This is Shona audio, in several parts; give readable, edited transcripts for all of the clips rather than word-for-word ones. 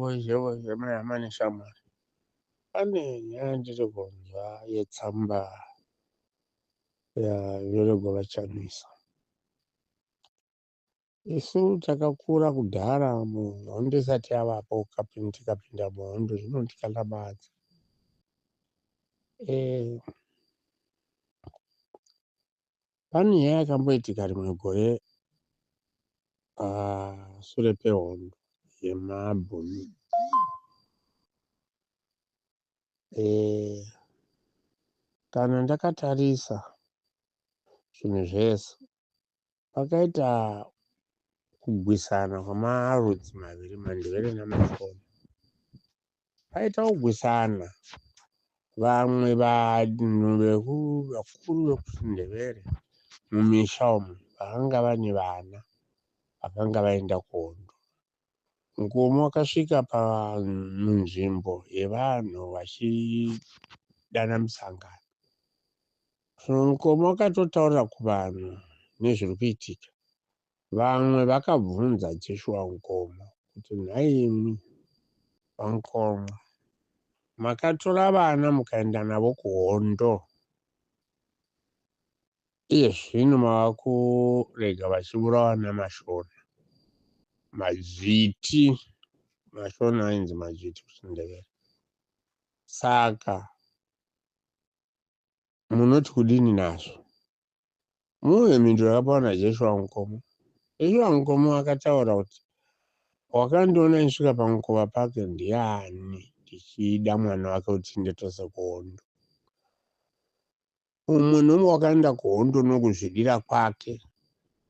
Mane shamwari. Pane nyaya ndiri kunzwa yetsamba yaverego vachamisa. Isu takakura kudhara muhondo isati yavapo tikapinda muhondo zvinotikalamadza. Pane nyaya yakamboitika rimwe gore sure pehondo yemabhunu. Kana ndakatarisa zvinhu zvese pakaita kugwisana kwamarudzi maviri, mandebele namashona. Paita kugwisana, vamwe vanhu vakuru vekundebele mumisha umu vakanga vane vana vakanga vaenda kuhondo. Ngomo wakasvika munzvimbo yevanhu vachidana musangano. Mukoma wakatotaurira kuvanhu nezviri kuitika. Vamwe vakabvunza Joshua Nkomo kuti nhaimwi vaNkomo, makatora vana mukaenda navo kuhondo, iye zvino mava kurega vachiurawa namashona, madzviti. Mashona ainzi madzviti kuchindevere. Saka munoti kudini nazvo? Mune mhinduro yakapiwa naJoshua Nkomo. Joshua Nkomo akataura kuti wakandiona ndisvika pamukova pake ndiani ndichida mwana wake kuti tiende tose kuhondo. Umwe nomwe wakaenda kuhondo nokuzvidira kwake,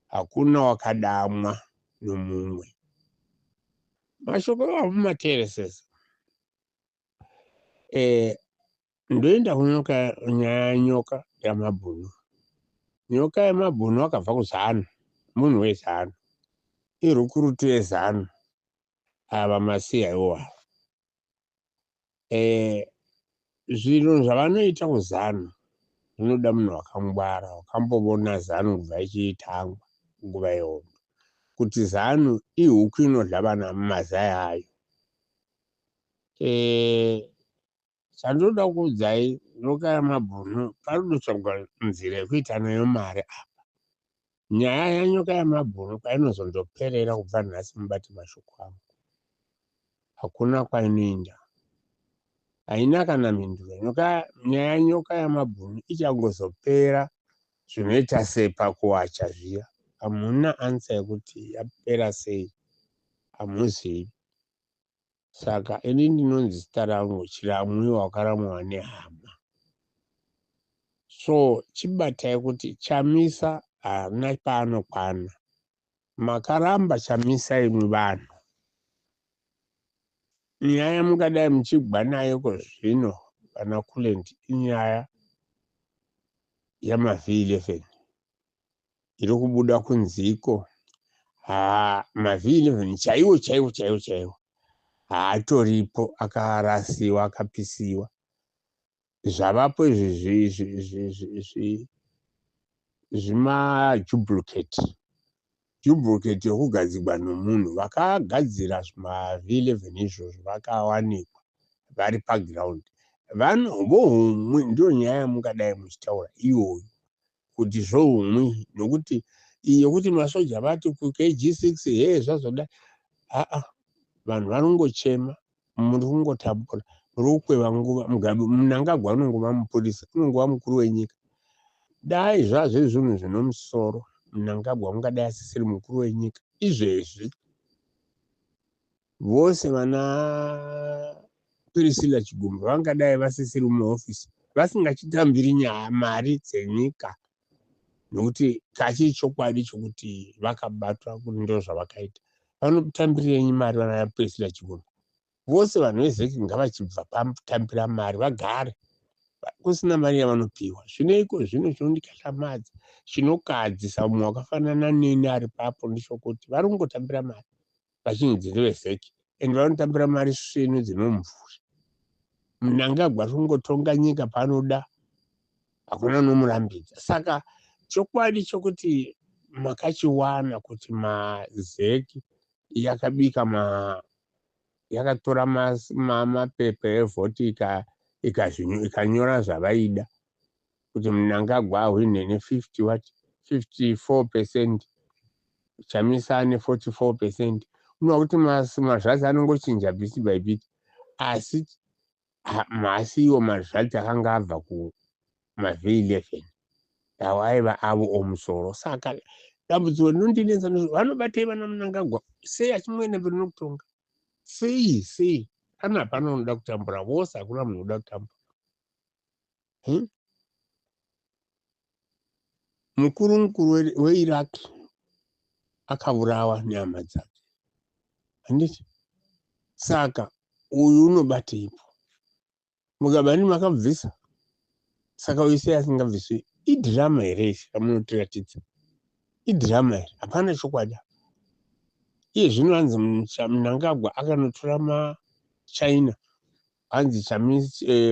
hakuna wakadamwa nomumwe. Mashoko amumateeresesa. Ndoenda kunyaya yenyoka yamabhunu. Nyoka yamabhunu akabva kuZanu, munhu weZanu, irukurutu yeZanu, ava masiyawo. Zvinhu zvavanoita kuZanu zvinoda munhu wakangwara, wakamboona Zanu kubva ichitangwa nguva yehondo, kuti Zanu ihuku inodla vana mumazai ayo. Chandinoda kuudzai, nyoka yamabhunu pari kutsvagwa nzira yekuita nayo mari apa. Nyaya yanyoka yamabhunu kwainozondoperera kubva nhasi mubati mashoko angu, hakuna kwainoenda, haina kana mhinduro. Nyaya yanyoka yamabhunu ichangozopera zvinoita sepakuwacha zviya. Hamuna ansa yekuti yapera sei, hamuzivi. Saka ini ndinonzi zita rangu Chiramwiwa wakaramwa nehama. So chibatai kuti Chamisa haana paanokwana. Makaramba Chamisa imwi vanhu. Nyaya mungadai muchigwa nayo zvino pana Kulendi inyaya yamavhi-11 iri kubuda kunziko. Mavhi-11 chaiwo haatoripo, akarasiwa, akapisiwa. Zvavapo izvi zvimajubhuruketi yokugadzirwa nomunhu. Vakagadzira zvimavhi-11 izvozvo vakawanikwa vari pagiraundi. Vohumwi ndiyo nyaya yamungadai muchitaura iyoyo, kuti zvohumwi, nokuti yokuti masoja vati kuKG6 zvazodai. Vanhu vanongochema, muri kungotapura, muri kukweva nguva. Mnangagwa unongova mupurisa, unongova mukuru wenyika. Dai zvazvo zvinhu zvino musoro, Mnangagwa ungadai asisiri mukuru wenyika izvezvi. Vose vana Priscilla Chigumbu vangadai vasisiri muhofisi, vasingachitambiri mari dzenyika, nokuti kachiri chokwadi chokuti vakabatwa kuti ndo zvavakaita. Vanotambirirenyi mari vana Priscilla Chigumbu? Vose vanhu vezeki ngavachibva pamutambira mari vagare, kusina mari yavanopiwa. Zvinoiko zvino zvinondikatlamadza. Chinokadzisa mumwe wakafanana neni ari papo ndechekuti vari kungotambira mari vachinzi ndevezeki, ende vanotambira mari svinu dzinomumvuri. Mnangagwa ari kungotonga nyika paanoda, hakuna unomurambidza. Saka chokwadi chokuti makachiwana kuti mazeki yakabika yakatora mapepa evhoti ikanyora zvavaida kuti Mnangagwa ahwine ne54%, Chamisa ane 44%. Unoona kuti mazvazi anongochinja bit by bit, asi mhasi iwo mazvazi akanga abva kumaV11 awo aiva avo omusoro. Saka dambudziko rinondinetsa vanobatei vana Mnangagwa sei achimboenda mberi nokutonga? Sei pana hapana unoda kutambura, vose hakuna munhu unoda kutambura. Mukuru weIraq akaurawa nehama dzake, handiti? Saka uyu unobateipo, Mugabe makabvisa, saka uyu sei asingabviswi? Idhirama here isi ramunotiratidza? Idhirama here? Hapana chokwadi. Iye zvino hanzi Mnangagwa akanotora maChina, hanzi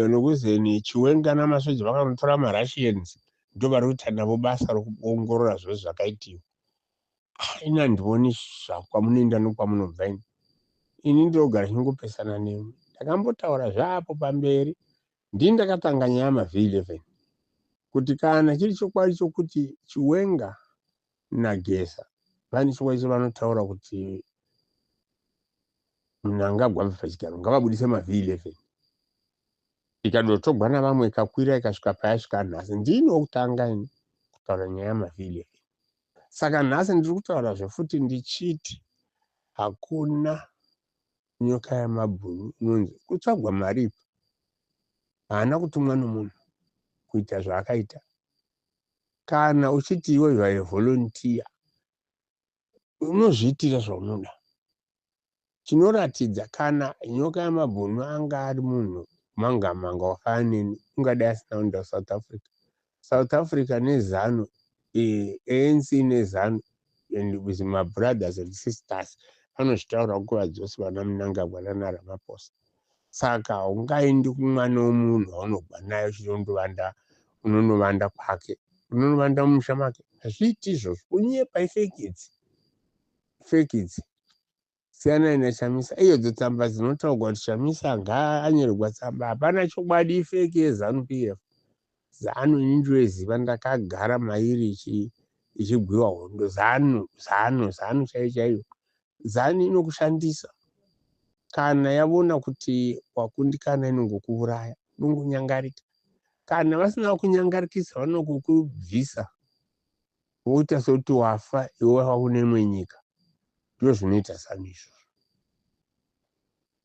nokuzeni Chiwenga namasoja vakanotora maRussians, ndo vari kuita navo basa rokuongorora zvose zvakaitiwa. Ini handioni zvakwamunoenda nokwamunobva ini. Ini ndinogara ndingopesana nemi. Ndakambotaura zvapo pamberi, ndini ndakatanga nyaya yamaV11 kuti kana chiri chokwadi chokuti Chiwenga naGesa vane chokwadi chavanotaura kuti Mnangagwa abve pachigaro, ngavabudise maV11. Ikadotogwa navamwe ikakwira ikasvika payasvika nhasi, ndini wokutanga ini kutaura nyaya yamaV11. Saka nhasi ndiri kutaura zvofuti ndichiti hakuna nyoka yamabhunu inonzi kutsvagwa maripo. Haana kutumwa nomunhu kuita zvaakaita. Kana uchiti iwe you are a volunteer, unozviitira zvaunoda. Chinoratidza kana nyoka yamabhunu anga ari munhu manga wakafanana neni, ungadai asina kuenda kuSouth Africa. South Africa neZANU, ANC neZANU and with my brothers and sisters vanozvitaura nguva dzose vana Mnangagwa nana Ramaphosa. Saka ungaendi kumwana womunhu waunogwa naye unonovanda kwake, unonovanda mumusha make. Hazviiti izvozvo, unyepa ifeki idzi. Siyana naChamisa, iyodzo tsamba dzinotaurwa kuti Chamisa ngaanyorerwa tsamba, hapana chokwadi, ifeki yeZANU PF. ZANU ini ndoiziva, ndakagara mairi ichigwiwa hondo. ZANU chaiyo. ZANU inokushandisa. Kana yavona kuti wakundikana inongokuuraya, inongonyangarika. Kana vasina kunyangarikisa vanokubvisa, voita sekuti wafa, iwe wakune imwe nyika. Ndizvo zvinoita ZANU izvozvo.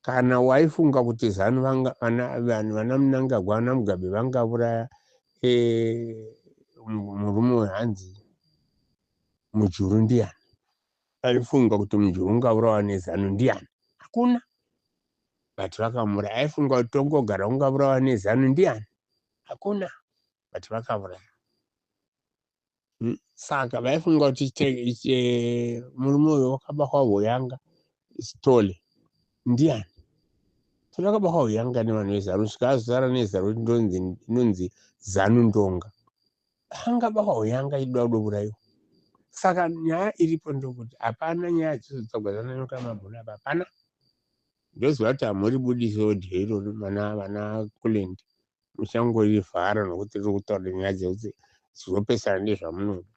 Kana waifunga kuti ZANU vana Mnangagwa vana Mugabe vangauraya murume wehanzi Mujuru ndiani? Aifunga kuti Mujuru ungaurawa neZANU ndiani? Hakuna. Bati vakamuraya. Aifunga kuti Tongogara ungaurawa neZANU ndiani? Hakuna. Bati vakauraya. Saka vaifunga kuti murume uyo wakabawa Hoyanga Stole ndiani? Vakabawa Hoyanga nevanhu veZANU, zvikazara neZANU inonzi ZANU Ndonga. Angabawa Hoyanga idoda kuuraiwa. Saka nyaya iripo ndokuti hapana nyaya dzizotsagadzana nyoka yamabhunu apa, hapana. Ndoziva kuti hamuri budiso dhero vana Kulendi, muchangorivhara nokuti riri kutaura nyaya dzekuzopesana nezvamunoda.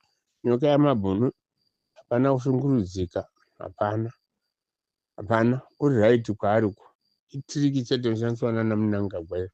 Nyoka yamabhunu hapana kushungurudzika, hapana. Uri raiti kwaariko, itiriki chete inoshandiswa nana Mnangagwa.